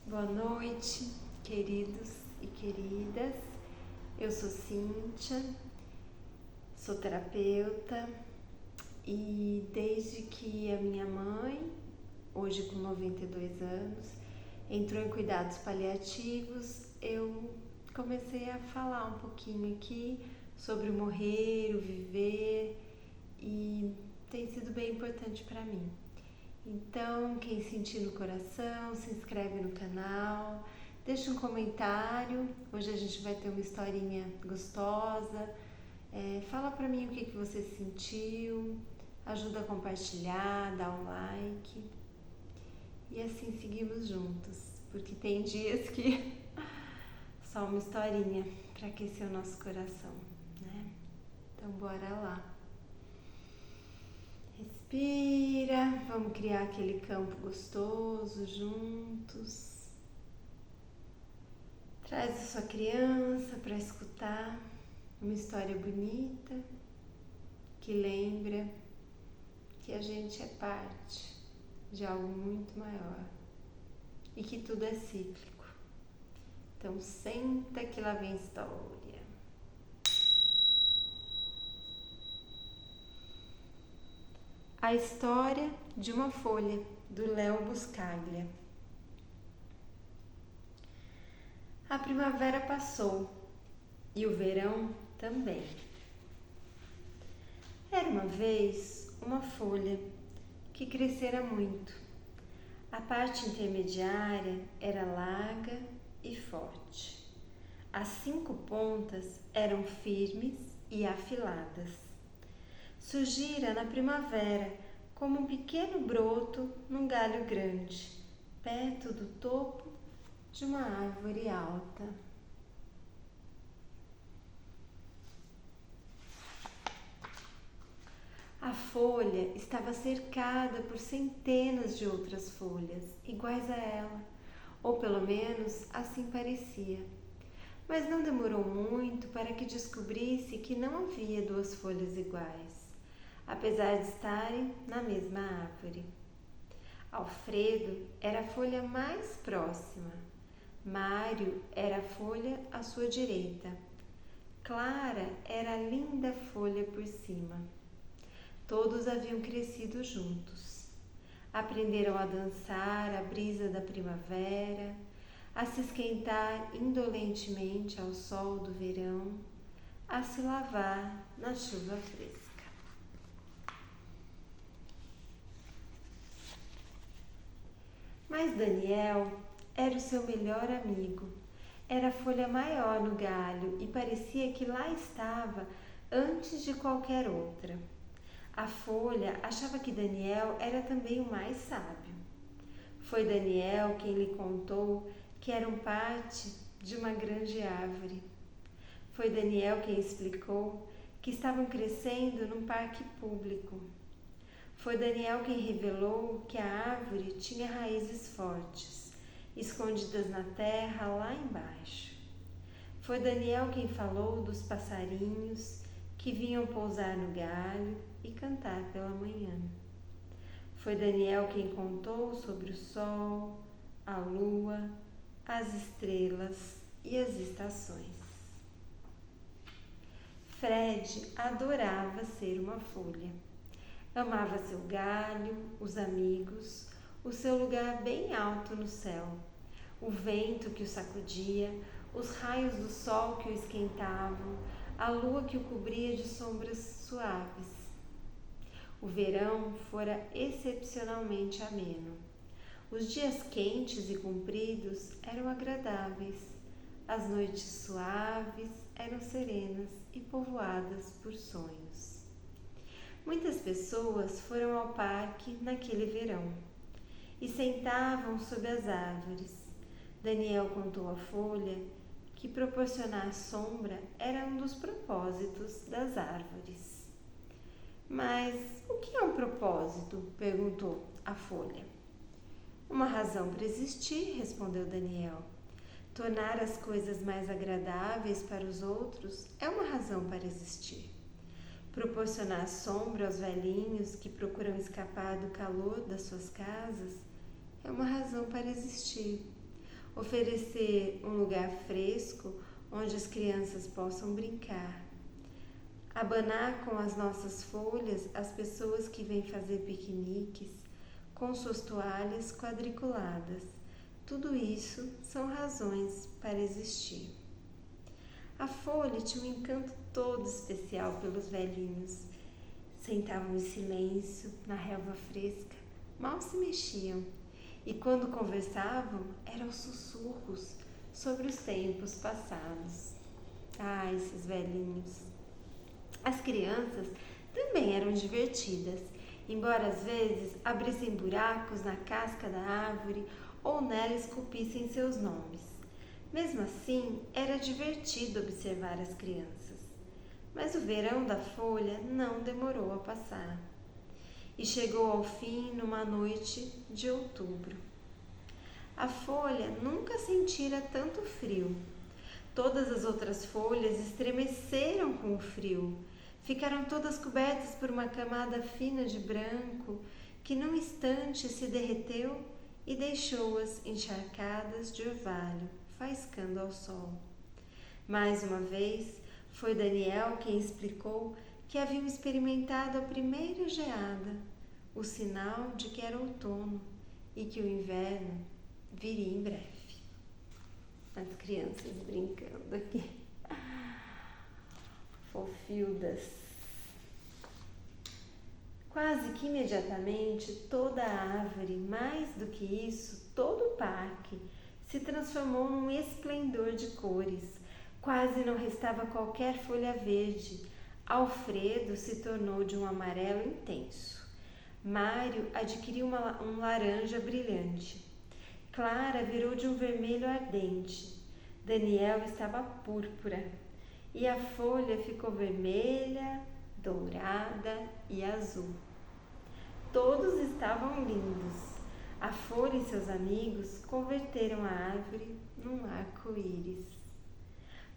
Boa noite, queridos e queridas. Eu sou Cíntia, sou terapeuta e desde que a minha mãe, hoje com 92 anos, entrou em cuidados paliativos, eu comecei a falar um pouquinho aqui sobre o morrer, o viver e tem sido bem importante para mim. Então, quem sentir no coração, se inscreve no canal, deixa um comentário. Hoje a gente vai ter uma historinha gostosa. Fala pra mim o que você sentiu, ajuda a compartilhar, dá um like. E assim seguimos juntos, porque tem dias que só uma historinha para aquecer o nosso coração, né? Então, bora lá. Respira, vamos criar aquele campo gostoso juntos. Traz a sua criança para escutar uma história bonita que lembra que a gente é parte de algo muito maior e que tudo é cíclico. Então senta que lá vem história. A história de uma folha, do Léo Buscaglia. A primavera passou e o verão também. Era uma vez uma folha que crescera muito. A parte intermediária era larga e forte. As 5 pontas eram firmes e afiladas. Surgira na primavera como um pequeno broto num galho grande, perto do topo de uma árvore alta. A folha estava cercada por centenas de outras folhas, iguais a ela, ou pelo menos assim parecia. Mas não demorou muito para que descobrisse que não havia 2 folhas iguais, apesar de estarem na mesma árvore. Alfredo era a folha mais próxima. Mário era a folha à sua direita. Clara era a linda folha por cima. Todos haviam crescido juntos. Aprenderam a dançar à brisa da primavera, a se esquentar indolentemente ao sol do verão, a se lavar na chuva fresca. Mas Daniel era o seu melhor amigo. Era a folha maior no galho e parecia que lá estava antes de qualquer outra. A folha achava que Daniel era também o mais sábio. Foi Daniel quem lhe contou que eram parte de uma grande árvore. Foi Daniel quem explicou que estavam crescendo num parque público. Foi Daniel quem revelou que a árvore tinha raízes fortes, escondidas na terra lá embaixo. Foi Daniel quem falou dos passarinhos que vinham pousar no galho e cantar pela manhã. Foi Daniel quem contou sobre o sol, a lua, as estrelas e as estações. Fred adorava ser uma folha. Amava seu galho, os amigos, o seu lugar bem alto no céu, o vento que o sacudia, os raios do sol que o esquentavam, a lua que o cobria de sombras suaves. O verão fora excepcionalmente ameno. Os dias quentes e compridos eram agradáveis. As noites suaves eram serenas e povoadas por sonhos. Muitas pessoas foram ao parque naquele verão e sentavam sob as árvores. Daniel contou à folha que proporcionar sombra era um dos propósitos das árvores. Mas o que é um propósito? Perguntou a folha. Uma razão para existir, respondeu Daniel. Tornar as coisas mais agradáveis para os outros é uma razão para existir. Proporcionar sombra aos velhinhos que procuram escapar do calor das suas casas é uma razão para existir. oferecer um lugar fresco onde as crianças possam brincar, abanar com as nossas folhas as pessoas que vêm fazer piqueniques com suas toalhas quadriculadas. Tudo isso são razões para existir. A folha tinha um encanto todo especial pelos velhinhos. Sentavam em silêncio na relva fresca, mal se mexiam, e quando conversavam eram sussurros sobre os tempos passados. Ah, esses velhinhos! As crianças também eram divertidas, embora às vezes abrissem buracos na casca da árvore ou nela esculpissem seus nomes. Mesmo assim, era divertido observar as crianças. Mas o verão da folha não demorou a passar e chegou ao fim numa noite de outubro. A folha nunca sentira tanto frio. Todas as outras folhas estremeceram com o frio. Ficaram todas cobertas por uma camada fina de branco que num instante se derreteu e deixou-as encharcadas de orvalho, faiscando ao sol. Mais uma vez, foi Daniel quem explicou que haviam experimentado a primeira geada, o sinal de que era outono e que o inverno viria em breve. As crianças brincando aqui. Fofildas. Quase que imediatamente toda a árvore, mais do que isso, todo o parque, se transformou num esplendor de cores. Quase não restava qualquer folha verde. Alfredo se tornou de um amarelo intenso. Mário adquiriu um laranja brilhante. Clara virou de um vermelho ardente. Daniel estava púrpura. E a folha ficou vermelha, dourada e azul. Todos estavam lindos. A folha e seus amigos converteram a árvore num arco-íris.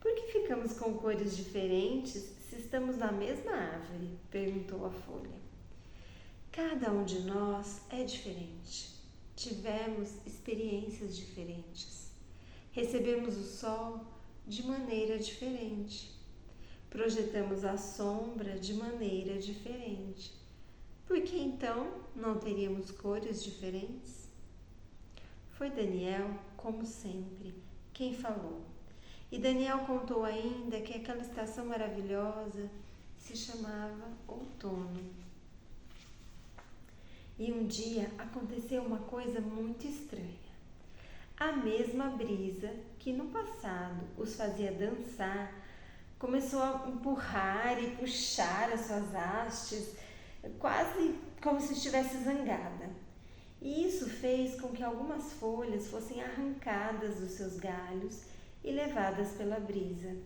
Por que ficamos com cores diferentes se estamos na mesma árvore? Perguntou a folha. Cada um de nós é diferente. Tivemos experiências diferentes. Recebemos o sol de maneira diferente. Projetamos a sombra de maneira diferente. Por que então não teríamos cores diferentes? Foi Daniel, como sempre, quem falou. E Daniel contou ainda que aquela estação maravilhosa se chamava outono. E um dia aconteceu uma coisa muito estranha. A mesma brisa que no passado os fazia dançar começou a empurrar e puxar as suas hastes, quase como se estivesse zangada. E isso fez com que algumas folhas fossem arrancadas dos seus galhos e levadas pela brisa,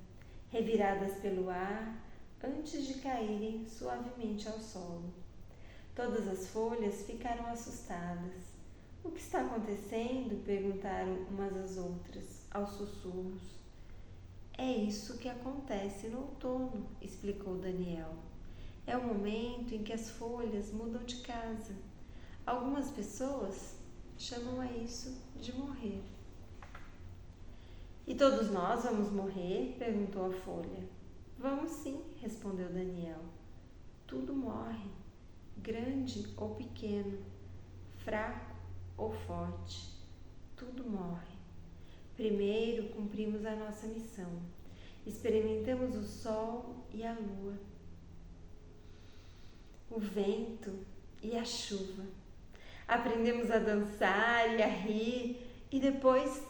reviradas pelo ar antes de caírem suavemente ao solo. Todas as folhas ficaram assustadas. O que está acontecendo? Perguntaram umas às outras, aos sussurros. É isso que acontece no outono, explicou Daniel. É o momento em que as folhas mudam de casa. Algumas pessoas chamam a isso de morrer. E todos nós vamos morrer? Perguntou a folha. Vamos sim, respondeu Daniel. Tudo morre, grande ou pequeno, fraco ou forte, tudo morre. Primeiro cumprimos a nossa missão. Experimentamos o sol e a lua, o vento e a chuva. Aprendemos a dançar e a rir e depois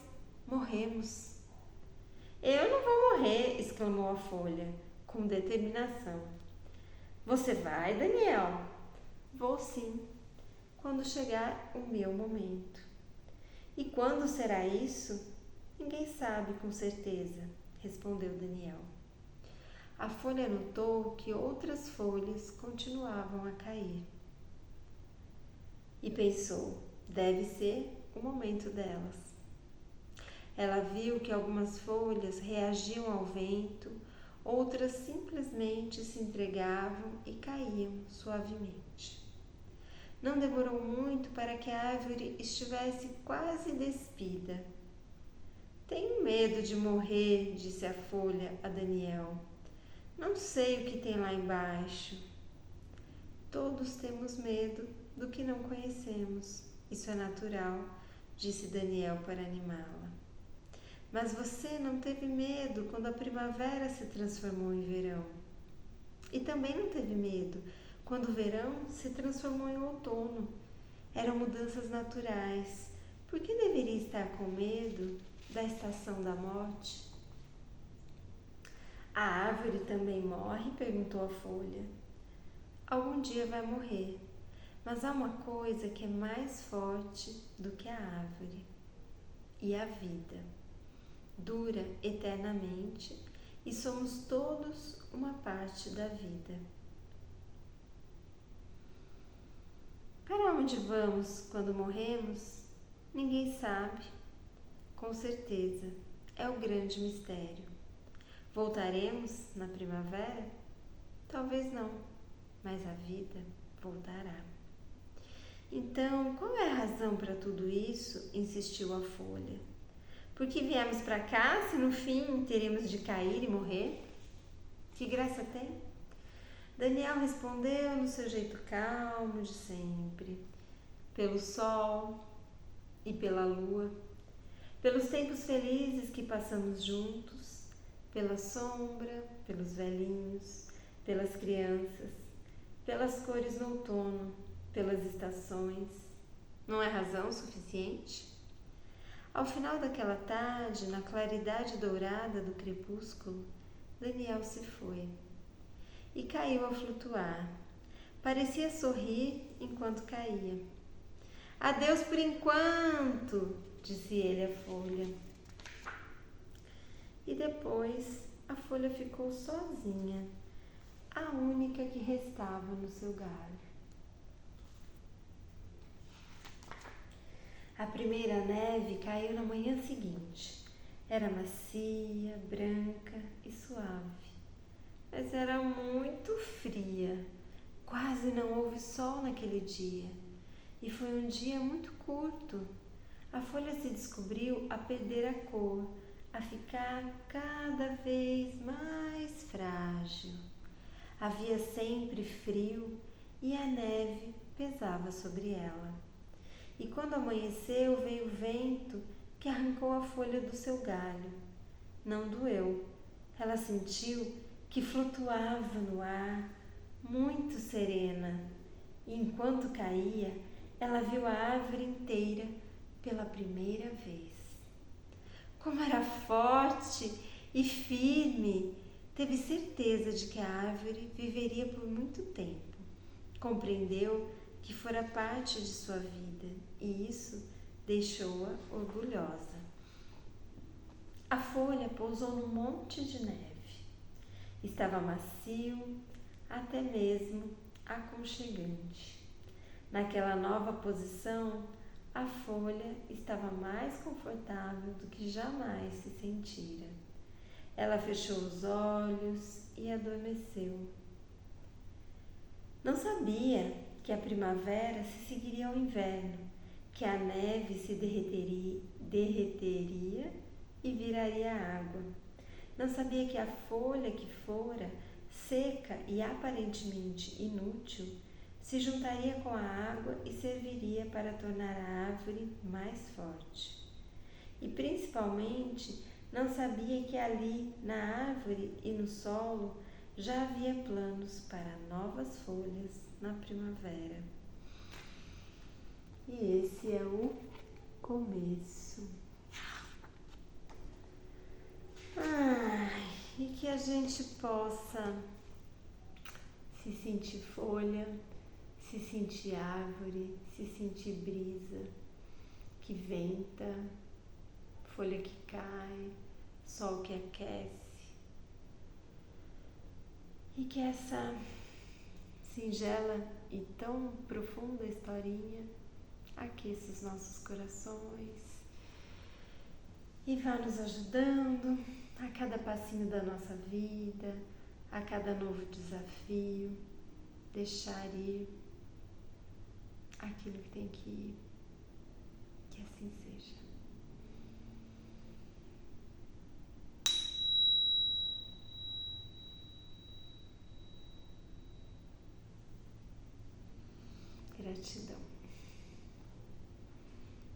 morremos. Eu não vou morrer, exclamou a folha, com determinação. Você vai, Daniel? Vou sim, quando chegar o meu momento. E quando será isso? Ninguém sabe com certeza, respondeu Daniel. A folha notou que outras folhas continuavam a cair. E pensou, deve ser o momento delas. Ela viu que algumas folhas reagiam ao vento, outras simplesmente se entregavam e caíam suavemente. Não demorou muito para que a árvore estivesse quase despida. medo de morrer, disse a folha a Daniel. Não sei o que tem lá embaixo. Todos temos medo do que não conhecemos. Isso é natural, disse Daniel para animá-la. Mas você não teve medo quando a primavera se transformou em verão. E também não teve medo quando o verão se transformou em outono. Eram mudanças naturais. Por que deveria estar com medo da estação da morte? A árvore também morre? Perguntou a folha. Algum dia vai morrer, mas há uma coisa que é mais forte do que a árvore, e a vida. Dura eternamente e somos todos uma parte da vida. Para onde vamos quando morremos? Ninguém sabe. Com certeza, é o grande mistério. Voltaremos na primavera? Talvez não, mas a vida voltará. Então, qual é a razão para tudo isso? Insistiu a folha. Por que viemos para cá se no fim teremos de cair e morrer? Que graça tem? Daniel respondeu no seu jeito calmo de sempre. Pelo sol e pela lua, pelos tempos felizes que passamos juntos, pela sombra, pelos velhinhos, pelas crianças, pelas cores no outono, pelas estações. Não é razão suficiente? Ao final daquela tarde, na claridade dourada do crepúsculo, Daniel se foi e caiu a flutuar. Parecia sorrir enquanto caía. Adeus por enquanto, disse ele à folha. E depois a folha ficou sozinha, a única que restava no seu galho. A primeira neve caiu na manhã seguinte. Era macia, branca e suave, mas era muito fria. Quase não houve sol naquele dia e foi um dia muito curto. A folha se descobriu a perder a cor, a ficar cada vez mais frágil. Havia sempre frio e a neve pesava sobre ela. E quando amanheceu, veio o vento que arrancou a folha do seu galho. Não doeu. Ela sentiu que flutuava no ar, muito serena. E enquanto caía, ela viu a árvore inteira pela primeira vez. Como era forte e firme! Teve certeza de que a árvore viveria por muito tempo. Compreendeu que fora parte de sua vida e isso deixou-a orgulhosa. A folha pousou num monte de neve. Estava macio, até mesmo aconchegante. Naquela nova posição, a folha estava mais confortável do que jamais se sentira. Ela fechou os olhos e adormeceu. Não sabia que a primavera se seguiria ao inverno, que a neve se derreteria e viraria água. Não sabia que a folha que fora seca e aparentemente inútil se juntaria com a água e serviria para tornar a árvore mais forte. E principalmente não sabia que ali, na árvore e no solo, já havia planos para novas folhas na primavera. E esse é o começo. E que a gente possa se sentir folha, se sentir árvore, se sentir brisa que venta, folha que cai, sol que aquece. E que essa singela e tão profunda historinha aqueça os nossos corações e vá nos ajudando a cada passinho da nossa vida, a cada novo desafio, deixar ir aquilo que tem que ir. Que assim seja. gratidão.